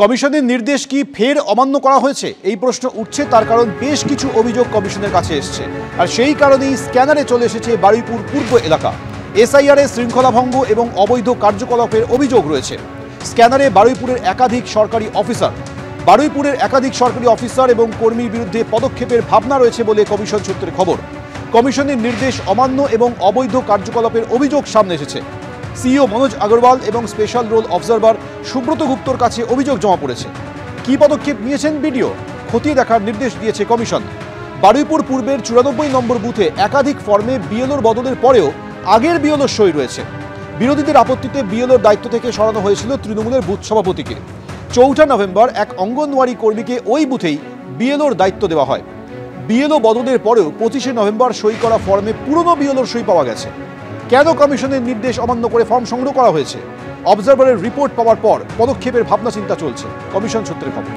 কমিশনের নির্দেশ কি ফের অমান্য করা হয়েছে এই প্রশ্ন উঠছে, তার কারণ বেশ কিছু অভিযোগ কমিশনের কাছে এসছে। আর সেই কারণেই স্ক্যানারে চলে এসেছে বারুইপুর পূর্ব এলাকা। এসআইআর-এ শৃঙ্খলা ভঙ্গ এবং অবৈধ কার্যকলাপের অভিযোগ রয়েছে। স্ক্যানারে বারুইপুরের একাধিক সরকারি অফিসার এবং কর্মীর বিরুদ্ধে পদক্ষেপের ভাবনা রয়েছে বলে কমিশন সূত্রে খবর। কমিশনের নির্দেশ অমান্য এবং অবৈধ কার্যকলাপের অভিযোগ সামনে এসেছে। সিইও মনোজ আগরওয়াল এবং স্পেশাল রোল অবজারভার সুব্রত গুপ্তর কাছে অভিযোগ জমা পড়েছে। কি পদক্ষেপ নিয়েছেন বিডিও খতিয়ে দেখার নির্দেশ দিয়েছে কমিশন। বারুইপুর পূর্বের 94 নম্বর বুথে একাধিক ফর্মে বিএলওর বদলের পরেও আগের বিএলওর সই রয়েছে। বিরোধীদের আপত্তিতে বিএলওর দায়িত্ব থেকে সরানো হয়েছিল তৃণমূলের বুথ সভাপতিকে। 4 নভেম্বর এক অঙ্গনওয়াড়ি কর্মীকে ওই বুথেই বিএলওর দায়িত্ব দেওয়া হয়। বিএলও বদলের পরেও 25 নভেম্বর সই করা ফর্মে পুরনো বিএলওর সই পাওয়া গেছে। কেন কমিশনের নির্দেশ অমান্য করে ফর্ম সংগ্রহ করা হয়েছে? অবজারভারের রিপোর্ট পাওয়ার পর পদক্ষেপের ভাবনা চিন্তা চলছে, কমিশন সূত্রে খবর।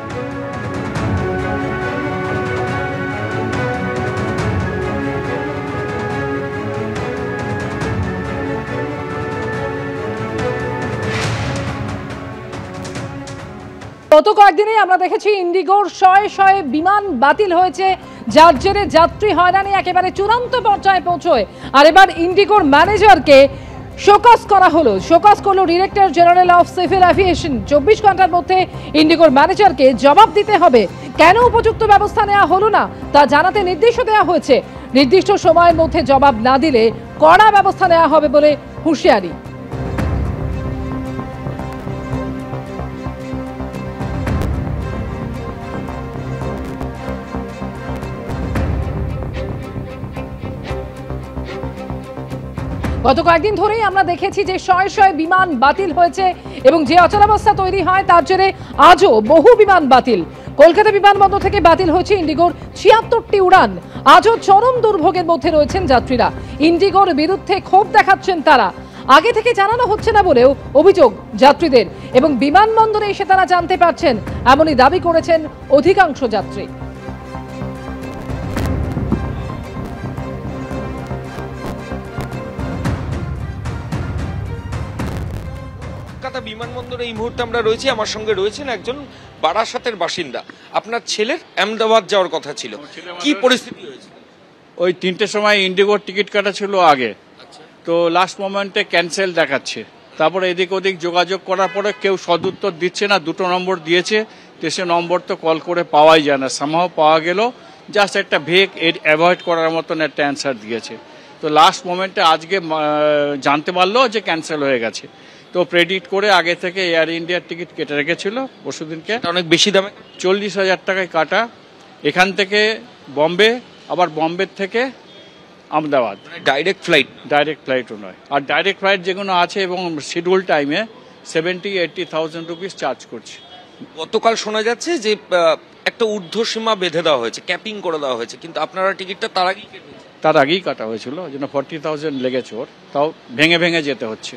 গত কয়েকদিনে আমরা দেখেছি ইন্ডিগোর শয়ে বিমান বাতিল হয়েছে, যার জেরে যাত্রী হয়রানি একেবারে চূড়ান্ত পর্যায়ে পৌঁছয়। আর এবার ইন্ডিগোর ম্যানেজারকে শোকজ করা হলো। শোকজ করলো director general of civil aviation. 24 ঘন্টার মধ্যে ইন্ডিগোর ম্যানেজারকে জবাব দিতে হবে। কেন উপযুক্ত ব্যবস্থা নেওয়া হলো না তা জানাতে নির্দেশও দেওয়া হয়েছে। নির্দিষ্ট সময়ের মধ্যে জবাব না দিলে কড়া ব্যবস্থা নেওয়া হবে বলে হুঁশিয়ারি। গত কয়েকদিন ধরেই আমরা দেখেছি যে শয়ে বিমান বাতিল হয়েছে এবং যে অচলাবস্থা তৈরি হয় তার জেরে আজও বহু বিমান বাতিল। কলকাতা বিমানবন্দর থেকে বাতিল হয়েছে ইন্ডিগোর 76টি উড়ান। আজও চরম দুর্ভোগের মধ্যে রয়েছেন যাত্রীরা। ইন্ডিগোর বিরুদ্ধে ক্ষোভ দেখাচ্ছেন তারা। আগে থেকে জানানো হচ্ছে না বলেও অভিযোগ যাত্রীদের, এবং বিমানবন্দরে এসে তারা জানতে পারছেন, এমনই দাবি করেছেন অধিকাংশ যাত্রী। কলকাতা বিমানবন্দরে এই মুহূর্তে আমরা রয়েছি, আমার সঙ্গে রয়েছেন একজন বারাসাতের বাসিন্দা। আপনার ছেলের আহমেদাবাদ যাওয়ার কথা ছিল, কি পরিস্থিতি হয়েছে? ওই 3টের সময় ইন্ডিগোর টিকিট কাটা ছিল আগে, তো লাস্ট মোমেন্টে ক্যান্সেল দেখাচ্ছে। তারপরে এদিক ওদিক যোগাযোগ করার পরে কেউ সদুত্তর দিচ্ছে না। 2টো নম্বর দিয়েছে, তো সে নম্বর তো কল করে পাওয়াই যায় না। সামহাও পাওয়া গেল, জাস্ট একটা ভেগ অ্যাভয়েড করার মতন একটা অ্যান্সার দিয়েছে। তো লাস্ট মোমেন্টে আজকে জানতে পারলো যে ক্যান্সেল হয়ে গেছে। তো প্রেডিক্ট করে আগে থেকে এয়ার ইন্ডিয়ার টিকিট কেটে রেখেছিল পরশুদিনকে, অনেক বেশি দামে 40,000 টাকায় কাটা। এখান থেকে বম্বে, আবার বম্বে থেকে আহমেদাবাদ, ডাইরেক্ট ফ্লাইটও নয়। আর ডাইরেক্ট ফ্লাইট যেগুলো আছে এবং শিডিউল টাইমে 70,000-80,000 রুপিস চার্জ করছে। গতকাল শোনা যাচ্ছে যে একটা ঊর্ধ্বসীমা বেঁধে দেওয়া হয়েছে, ক্যাপিং করে দেওয়া হয়েছে, কিন্তু আপনারা টিকিটটা তার আগেই কাটা হয়েছিল, যেন 40,000 লেগেছে ওর, তাও ভেঙে ভেঙে যেতে হচ্ছে।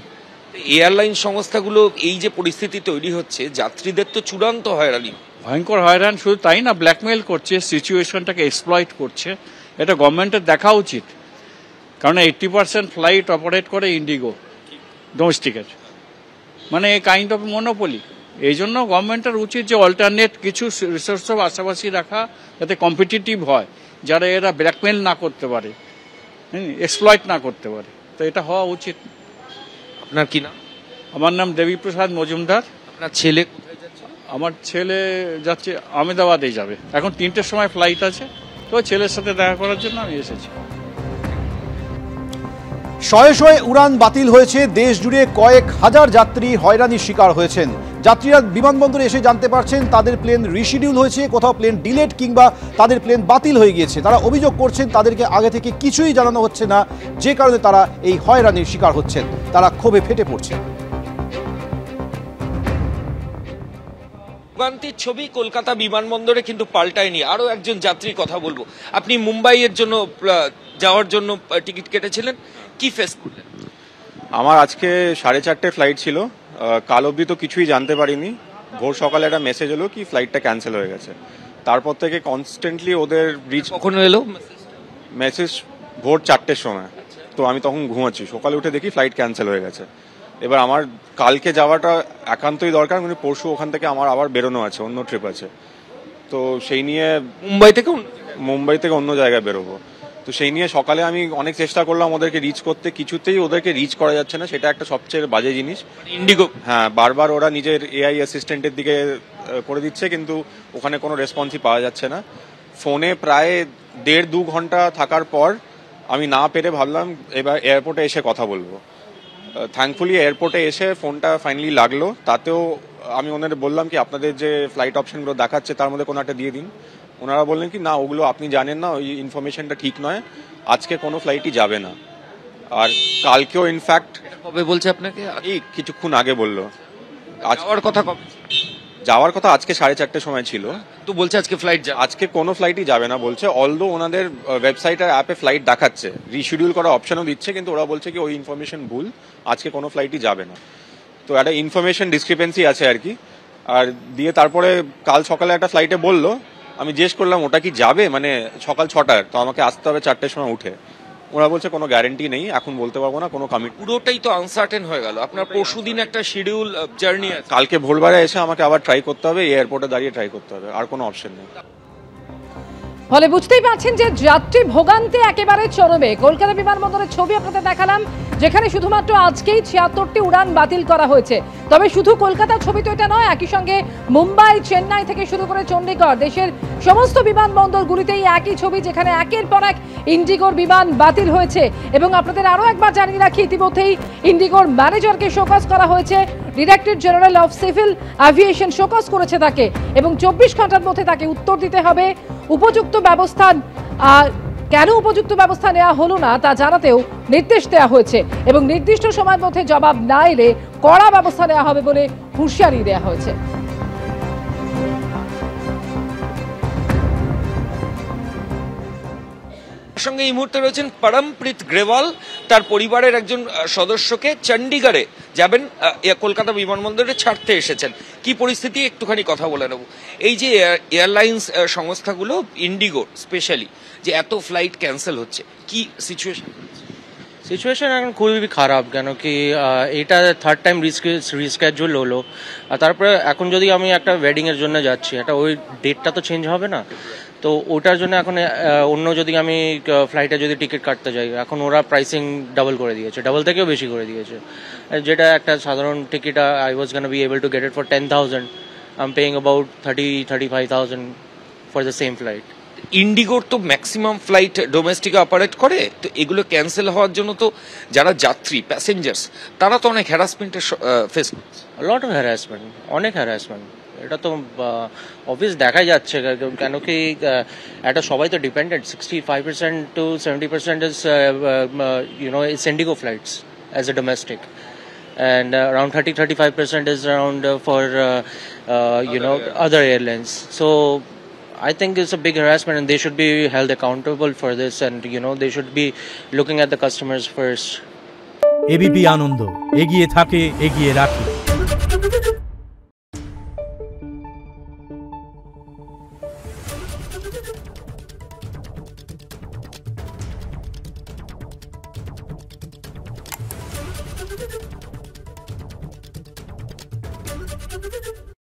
এয়ারলাইন সংস্থাগুলো এই যে পরিস্থিতি তৈরি হচ্ছে, যাত্রীদের তো চূড়ান্ত হয়রানি, ভয়ঙ্কর হয়রান। শুধু তাই না, ব্ল্যাকমেইল করছে, সিচুয়েশনটাকে এক্সপ্লয়েট করছে। এটা গভর্নমেন্টের দেখা উচিত, কারণ 80% ফ্লাইট অপারেট করে ইন্ডিগো ডোমেস্টিকের, মানে এই কাইন্ড অফ মনোপলি। এই জন্য গভর্নমেন্টের উচিত যে অল্টারনেট কিছু রিসোর্স আশেপাশে রাখা, যাতে কম্পিটিটিভ হয়, যারা এরা ব্ল্যাকমেইল না করতে পারে, এক্সপ্লয়েট না করতে পারে। তো এটা হওয়া উচিত। আপনার কি নাম? আমার নাম দেবীপ্রসাদ মজুমদার। আপনার ছেলে কোথায় যাচ্ছে? আমার ছেলে যাচ্ছে আহমেদাবাদে যাবে, এখন 3টের সময় ফ্লাইট আছে, তো ছেলের সাথে দেখা করার জন্য আমি এসেছি। শয়ে উড়ান বাতিল হয়েছে, দেশ জুড়ে কয়েক হাজার যাত্রী হয়রানির শিকার হয়েছেন। যাত্রীরা বিমানবন্দরে এসে জানতে পারছেন তাদের প্লেন রিশিডিউল হয়েছে, কোথাও প্লেন ডিলেট কিংবা তাদের প্লেন বাতিল হয়ে গিয়েছে। তারা অভিযোগ করছেন তাদেরকে আগে থেকে কিছুই জানানো হচ্ছে না, যে কারণে তারা এই হয়রানির শিকার হচ্ছেন। তারা ক্ষোভে ফেটে পড়ছেন। ভোগান্তির ছবি কলকাতা বিমানবন্দরে কিন্তু পাল্টায়নি। আরো একজন যাত্রীর কথা বলবো। আপনি মুম্বাইয়ের জন্য যাওয়ার জন্য টিকিট কেটেছিলেন, কি ফেস করলেন? আমার আজকে 4:30 ফ্লাইট ছিল, কাল অবধি তো কিছুই জানতে পারিনি। ভোর সকালে একটা মেসেজ এলো কি ফ্লাইটটা ক্যান্সেল হয়ে গেছে। তারপর থেকে কনস্ট্যান্টলি ওদের কখনো এলো মেসেজ ভোর 4টের সময়, তো আমি তখন ঘুমাচ্ছি। সকালে উঠে দেখি ফ্লাইট ক্যান্সেল হয়ে গেছে। এবার আমার কালকে যাওয়াটা একান্তই দরকার, কিন্তু পরশু ওখান থেকে আমার আবার বেরোনো আছে, অন্য ট্রিপ আছে। তো সেই নিয়ে মুম্বাই থেকে অন্য জায়গায় বেরোবো। তো সেই নিয়ে সকালে আমি অনেক চেষ্টা করলাম ওদেরকে রিচ করতে, কিছুতেই ওদেরকে রিচ করা যাচ্ছে না, সেটা একটা সবচেয়ে বাজে জিনিস। ইন্ডিগো হ্যাঁ, বারবার ওরা নিজের এআই অ্যাসিস্ট্যান্টের দিকে করে দিচ্ছে, কিন্তু ওখানে কোনো রেসপন্সই পাওয়া যাচ্ছে না। ফোনে প্রায় 1.5-2 ঘন্টা থাকার পর আমি না পেরে ভাবলাম এবার এয়ারপোর্টে এসে কথা বলবো। থ্যাঙ্কফুলি এয়ারপোর্টে এসে ফোনটা ফাইনালি লাগলো। তাতেও আমি ওনাদের বললাম কি আপনাদের যে ফ্লাইট অপশনগুলো দেখাচ্ছে তার মধ্যে কোনো একটা দিয়ে দিন। ওনারা বললেন কি না, ওগুলো আপনি জানেন না, ওই ইনফরমেশনটা ঠিক নয়, আজকে কোনো ফ্লাইটই যাবে না। আর কালকেও ইনফ্যাক্ট কবে বলছে আপনাকে? এই কিছুক্ষণ আগে বললো। যাওয়ার কথা কবে? যাওয়ার কথা আজকে 4:30 সময় ছিল, তো বলছে আজকে ফ্লাইট যাবে। আজকে কোনো ফ্লাইটই যাবে না বলছে। অলদো ওনাদের ওয়েবসাইট আর অ্যাপে ফ্লাইট দেখাচ্ছে, রিশিডিউল করা অপশনও দিচ্ছে, কিন্তু ওরা বলছে কি ওই ইনফরমেশন ভুল, আজকে কোনো ফ্লাইটই যাবে না। তো একটা ইনফরমেশন ডিসক্রিপেন্সি আছে আর কি। আর দিয়ে তারপরে কাল সকালে একটা ফ্লাইটে বললো, আমি জিজ্ঞেস করলাম ওটা কি যাবে, মানে সকাল 6টার, তো আমাকে আসতে হবে 4টের সময় উঠে। ওরা বলছে কোনো গ্যারেন্টি নেই, এখন বলতে পারবো না, কোনো কমিট। পুরোটাই তো আনসার্টেন হয়ে গেল। আপনার পরশুদিন একটা শিডিউল জার্নি আছে, কালকে ভোরবেলা এসে আমাকে আবার ট্রাই করতে হবে, এয়ারপোর্টে দাঁড়িয়ে ট্রাই করতে হবে, আর কোনো অপশন নেই। ফলে বুঝতেই পারছেন যে যাত্রী ভোগান্তি একেবারে চরমে। কলকাতা বিমানবন্দরের ছবি আপনাদের দেখালাম, যেখানে শুধুমাত্র আজকেই 76টি উড়ান বাতিল করা হয়েছে। তবে শুধু কলকাতার ছবি তো এটা নয়, একই সঙ্গে মুম্বাই, চেন্নাই থেকে শুরু করে চণ্ডীগড়, দেশের সমস্ত বিমানবন্দরগুলিতেই একই ছবি, যেখানে একের পর এক ইন্ডিগোর বিমান বাতিল হয়েছে। এবং আপনাদের আরও একবার জানিয়ে রাখি, ইতিমধ্যেই ইন্ডিগোর ম্যানেজারকে শোকজ করা হয়েছে। Director general of civil aviation show cause করেছে তাকে, এবং 24 ঘন্টার মধ্যে তাকে উত্তর দিতে হবে। উপযুক্ত ব্যবস্থা কেন উপযুক্ত ব্যবস্থা নেওয়া হলো না তা জানাতেও নির্দেশ দেওয়া হয়েছে, এবং নির্দিষ্ট সময়ের মধ্যে জবাব না এলে কড়া ব্যবস্থা নেওয়া হবে বলে হুঁশিয়ারি দেওয়া হয়েছে। সঙ্গে এই মুহূর্তে রয়েছেন পরমপ্রীত গ্রেওয়াল, তার পরিবারের একজন সদস্যকে চণ্ডীগড়ে যাবেন, কলকাতা বিমানবন্দরে ছাড়তে এসেছেন। কি পরিস্থিতি একটুখানি কথা বলে নেব। এই যে এয়ারলাইন্স সংস্থাগুলো, ইন্ডিগো স্পেশালি, যে এত ফ্লাইট ক্যান্সেল হচ্ছে, কি সিচুয়েশন এখন খুবই খারাপ, কেন কি এটা 3rd টাইম রিস্কেজুয়াল হলো। আর তারপরে এখন যদি আমি একটা ওয়েডিংয়ের জন্য যাচ্ছি, একটা ওই ডেটটা তো চেঞ্জ হবে না, তো ওটার জন্য এখন অন্য যদি আমি ফ্লাইটে যদি টিকিট কাটতে যাই, এখন ওরা প্রাইসিং ডাবল করে দিয়েছে, ডাবল থেকেও বেশি করে দিয়েছে। যেটা একটা সাধারণ ticket I was gonna be able to get it for 10,000, I am paying about 30-35,000 for the same flight. ইন্ডিগোর তো ম্যাক্সিমাম ফ্লাইট ডোমেস্টিকে অপারেট করে, তো এগুলো ক্যান্সেল হওয়ার জন্য তো যারা যাত্রী প্যাসেঞ্জার্স তারা তো অনেক হ্যারাসমেন্টের ফেস করছে। লট অফ হ্যারাসমেন্ট, অনেক হ্যারাসমেন্ট, এটা তো অফিস দেখাই যাচ্ছে। কেন কি এটা সবাই তো dependent, 65% to 70% is it's Indigo flights as a domestic, and around 30-35% is around for other airlines. So I think it's a big harassment, and they should be held accountable for this, and they should be looking at the customers first. ABP Ananda, এগিয়ে থাকে, এগিয়ে রাখে।